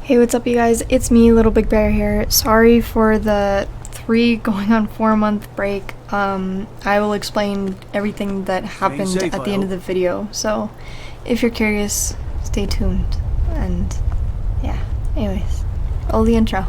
Hey, what's up you guys? It's me, LittleBigBear here. Sorry for the 3 going on 4-month break. I will explain everything that happened at the end of the video. So if you're curious, stay tuned. And yeah, anyways, roll the intro.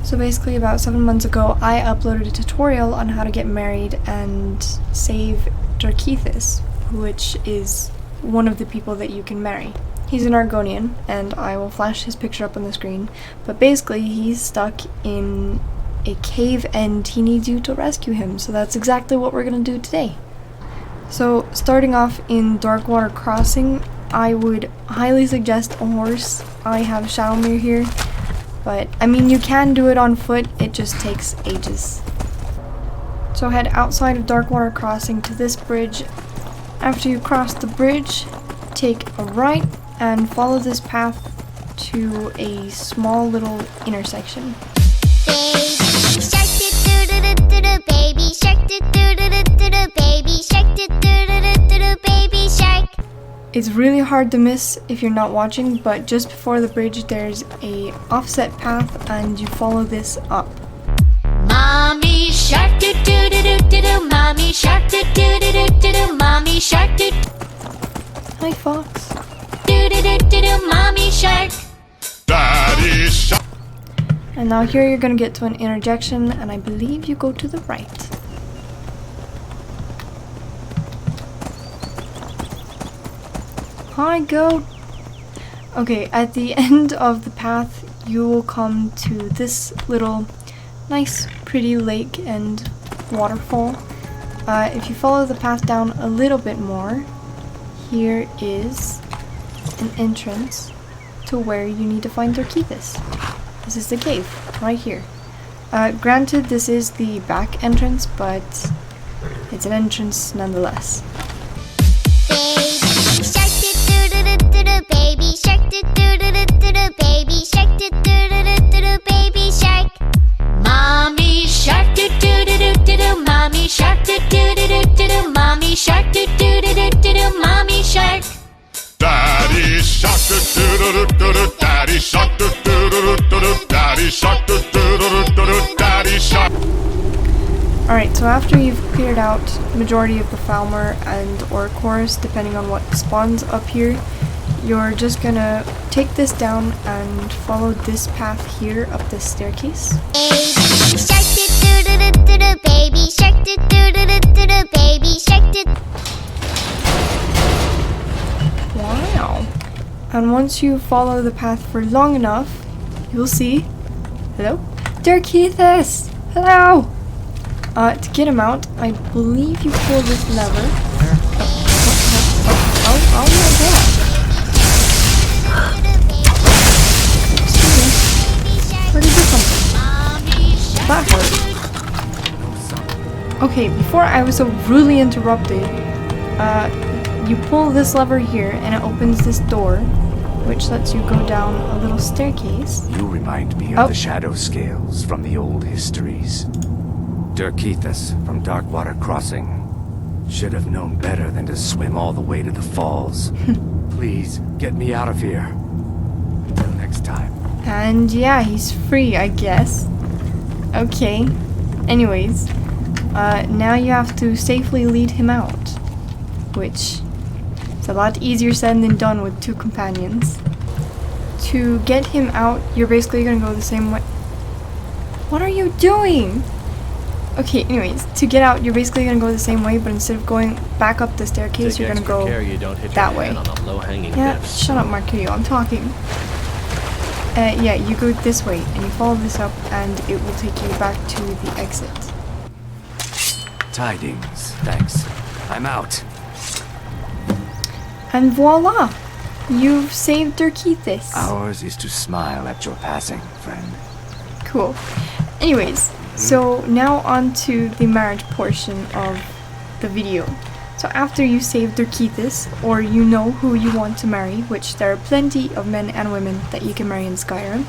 So basically about 7 months ago, I uploaded a tutorial on how to get married and save Derkeethus, which is one of the people that you can marry. He's an Argonian, and I will flash his picture up on the screen, but basically he's stuck in a cave and he needs you to rescue him, so that's exactly what we're gonna do today. So starting off in Darkwater crossing, I would highly suggest a horse. I have Shadowmere here, but I mean you can do it on foot, it just takes ages. So head outside of Darkwater crossing to this bridge. After you cross the bridge, take a right and follow this path to a small little intersection. Baby shark do-do-do-do-do, baby shark do-do-do-do-do, baby shark do-do-do-do-do, baby shark. It's really hard to miss if you're not watching, but just before the bridge there's a offset path and you follow this up. Mommy shark do-do-do-do-do, mommy shark do-do-do-do-do, mommy shark do. Hi Fox. Do-do-do-do-do, mommy shark. Daddy shark. And now here you're gonna get to an interjection and I believe you go to the right. Hi goat! Okay, at the end of the path you will come to this little nice pretty lake and waterfall. If you follow the path down a little bit more, here is an entrance to where you need to find Derkeethus. This is the cave, right here. Granted, this is the back entrance, but it's an entrance nonetheless. Baby shark do-do-do-do-do, baby shark do-do-do-do-do, baby shark do-do-do-do-do, baby shark. Mommy shark do-do-do-do-do, mommy shark do-do-do-do-do, mommy shark do-do-do-do-do, mommy shark. Daddy shark do-do-do-do-do, daddy shark do-do-do-do-do, daddy shark do-do-do-do-do, daddy shark. Alright, so after you've cleared out majority of the Falmer and or chorus, depending on what spawns up here, you're just gonna take this down and follow this path here up this staircase. Baby shark do-do-do-do-do, baby shark do-do-do-do-do, baby shark do. Wow. And once you follow the path for long enough, you'll see, hello? Derkeethus! Hello! To get him out, I believe you pull this lever. Oh my god. Excuse me. Where'd he do something? That hurt. Okay, before I was so rudely interrupted, you pull this lever here and it opens this door, which lets you go down a little staircase. You remind me of the shadow scales from the old histories. Derkeethus from Darkwater Crossing. Should have known better than to swim all the way to the falls. Please, get me out of here. Until next time. And yeah, he's free, I guess. Okay. Anyways, now you have to safely lead him out, which is a lot easier said than done with 2 companions. To get him out, you're basically gonna go the same way. What are you doing? Okay, anyways, to get out, you're basically gonna go the same way, but instead of going back up the staircase, you're gonna go that way. Yeah, shut up, Marquio, I'm talking. Yeah, you go this way, and you follow this up, and it will take you back to the exit. Tidings, thanks. I'm out. And voila! You've saved Derkeethus. Ours is to smile at your passing, friend. Cool. Anyways, so now on to the marriage portion of the video. So after you save Derkeethus, or you know who you want to marry, which there are plenty of men and women that you can marry in Skyrim,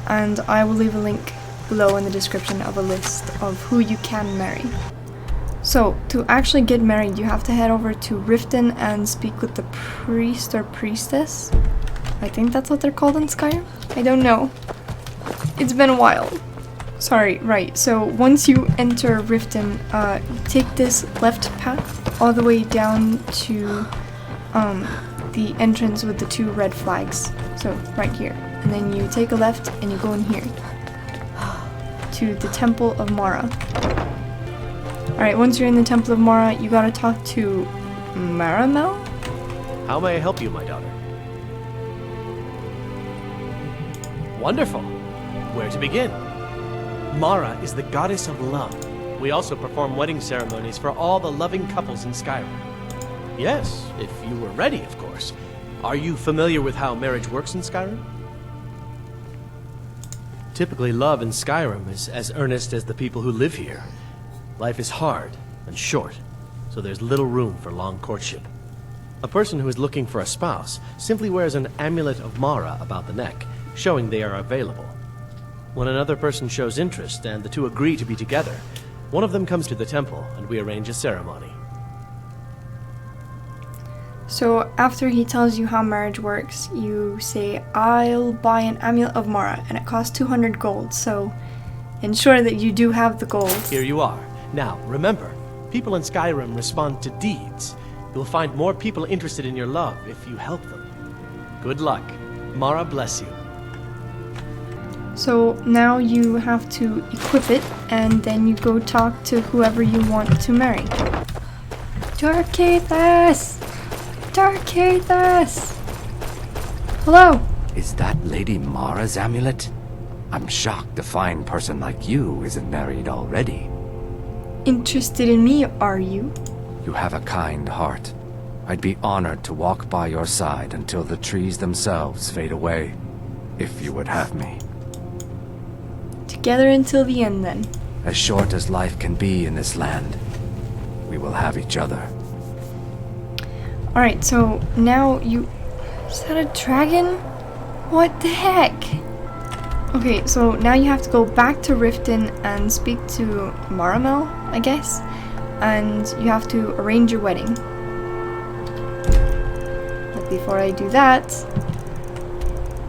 and I will leave a link below in the description of a list of who you can marry. So, to actually get married, you have to head over to Riften and speak with the priest or priestess. I think that's what they're called in Skyrim? I don't know. It's been a while. Sorry, right. So, once you enter Riften, take this left path all the way down to the entrance with the 2 red flags. So, right here. And then you take a left and you go in here. To the Temple of Mara. Alright, once you're in the Temple of Mara, you gotta talk to Maramel? How may I help you, my daughter? Wonderful. Where to begin? Mara is the goddess of love. We also perform wedding ceremonies for all the loving couples in Skyrim. Yes, if you were ready, of course. Are you familiar with how marriage works in Skyrim? Typically, love in Skyrim is as earnest as the people who live here. Life is hard and short, so there's little room for long courtship. A person who is looking for a spouse simply wears an Amulet of Mara about the neck, showing they are available. When another person shows interest and the two agree to be together, one of them comes to the temple and we arrange a ceremony. So after he tells you how marriage works, you say, I'll buy an Amulet of Mara, and it costs 200 gold, so ensure that you do have the gold. Here you are. Now, remember, people in Skyrim respond to deeds. You'll find more people interested in your love if you help them. Good luck. Mara bless you. So now you have to equip it, and then you go talk to whoever you want to marry. Derkeethus! Darkwater! Hello! Is that Lady Mara's amulet? I'm shocked a fine person like you isn't married already. Interested in me, are you? You have a kind heart. I'd be honored to walk by your side until the trees themselves fade away, if you would have me. Together until the end, then. As short as life can be in this land, we will have each other. Alright, so now you... Is that a dragon? What the heck? Okay, so now you have to go back to Riften and speak to Maramel, I guess. And you have to arrange your wedding. But before I do that,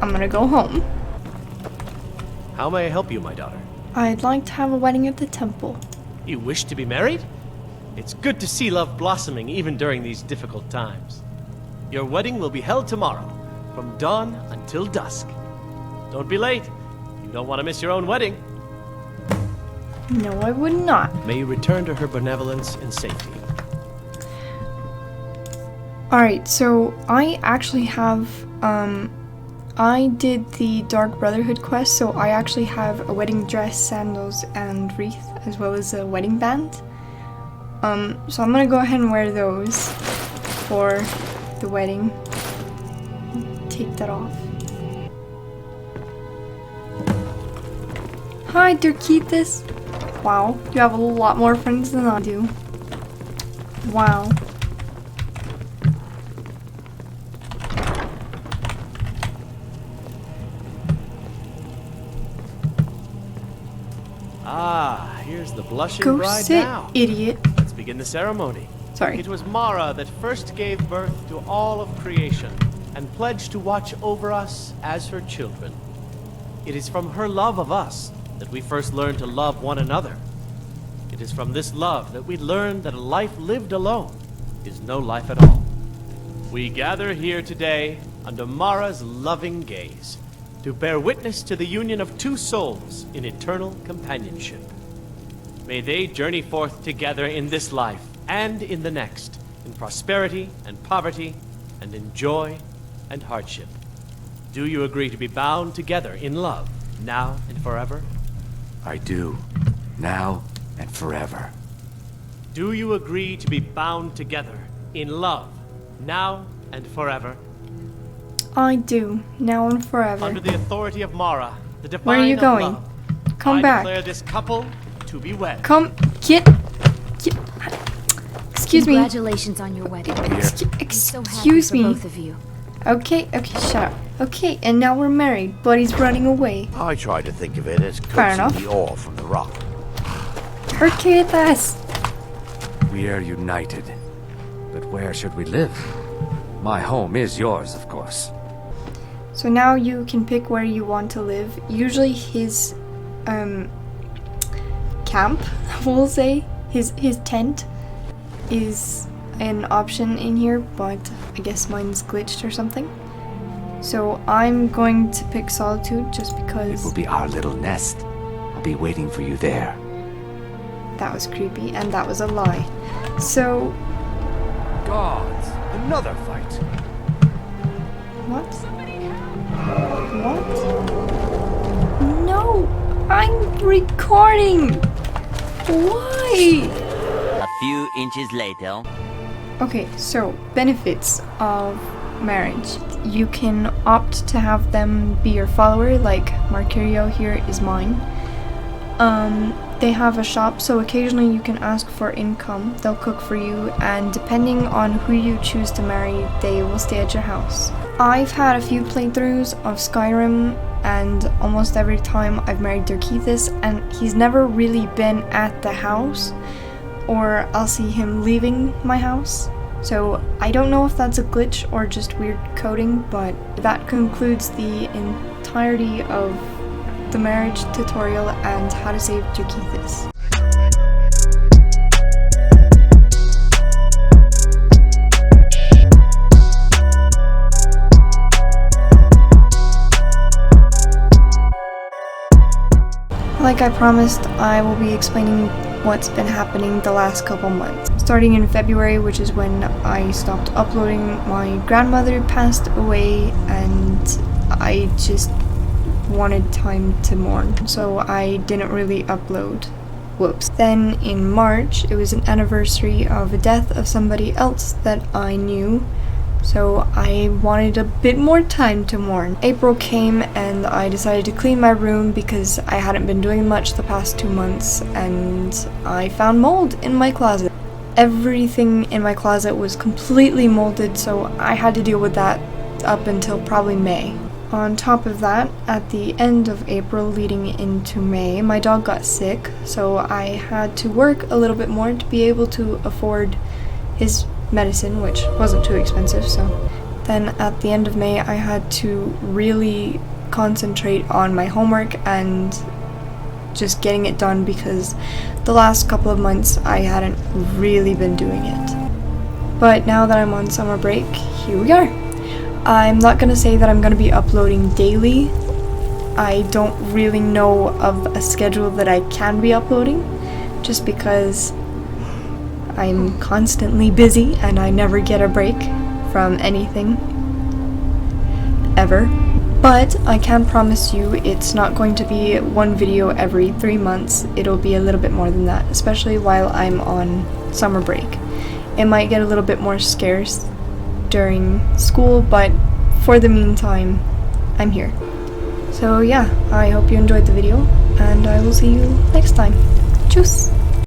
I'm gonna go home. How may I help you, my daughter? I'd like to have a wedding at the temple. You wish to be married? It's good to see love blossoming even during these difficult times. Your wedding will be held tomorrow, from dawn until dusk. Don't be late. You don't want to miss your own wedding. No, I would not. May you return to her benevolence in safety. Alright, so I actually have, I did the Dark Brotherhood quest, so I actually have a wedding dress, sandals, and wreath, as well as a wedding band. So I'm gonna go ahead and wear those for the wedding. Take that off. Hi, Derkeethus. Wow, you have a lot more friends than I do. Wow. Ah, here's the blushing Go bride sit, now. idiot. Let's begin the ceremony. Sorry. It was Mara that first gave birth to all of creation and pledged to watch over us as her children. It is from her love of us that we first learned to love one another. It is from this love that we learn that a life lived alone is no life at all. We gather here today under Mara's loving gaze to bear witness to the union of two souls in eternal companionship. May they journey forth together in this life and in the next, in prosperity and poverty, and in joy and hardship. Do you agree to be bound together in love, now and forever? I do, now and forever. Do you agree to be bound together in love, now and forever? I do, now and forever. Under the authority of Mara, the divine Where are you of going? love, Come I back. declare this couple to be wed. Come, get. Excuse me. Congratulations on your wedding. Excuse So happy excuse for me. both of you. Okay, shut up. Okay, and now we're married. Buddy's running away. I try to think of it as Fair coaxing enough. the ore from the rock. Derkeethus! We're united. But where should we live? My home is yours, of course. So now you can pick where you want to live. Usually his camp, we'll say, his tent is an option in here, but I guess mine's glitched or something. So I'm going to pick Solitude just It because will be our little nest. I'll be waiting for you there. that was creepy and that was a lie. So Gods! Another fight! what? What? No! I'm recording! Why? A few inches later. Okay, so benefits of marriage. You can opt to have them be your follower, like Marcario here is mine. They have a shop, so occasionally you can ask for income. They'll cook for you, and depending on who you choose to marry, they will stay at your house. I've had a few playthroughs of Skyrim, and almost every time I've married Derkeethus, and he's never really been at the house, or I'll see him leaving my house. So I don't know if that's a glitch or just weird coding, but that concludes the entirety of the marriage tutorial and how to save Derkeethus. Like I promised, I will be explaining what's been happening the last couple months. Starting in February, which is when I stopped uploading, my grandmother passed away and I just wanted time to mourn, so I didn't really upload. Whoops. Then in March, it was an anniversary of a death of somebody else that I knew, so I wanted a bit more time to mourn. April came and I decided to clean my room because I hadn't been doing much the past 2 months, and I found mold in my closet. Everything in my closet was completely molded, so I had to deal with that up until probably May. On top of that, at the end of April leading into May, my dog got sick, so I had to work a little bit more to be able to afford his medicine, which wasn't too expensive. So then at the end of May, I had to really concentrate on my homework and just getting it done because the last couple of months I hadn't really been doing it. But now that I'm on summer break, here we are. I'm not gonna say that I'm gonna be uploading daily. I don't really know of a schedule that I can be uploading, just because I'm constantly busy and I never get a break from anything, ever. But I can promise you it's not going to be one video every 3 months. It'll be a little bit more than that, especially while I'm on summer break. It might get a little bit more scarce during school, but for the meantime, I'm here. So yeah, I hope you enjoyed the video, and I will see you next time. Tschüss!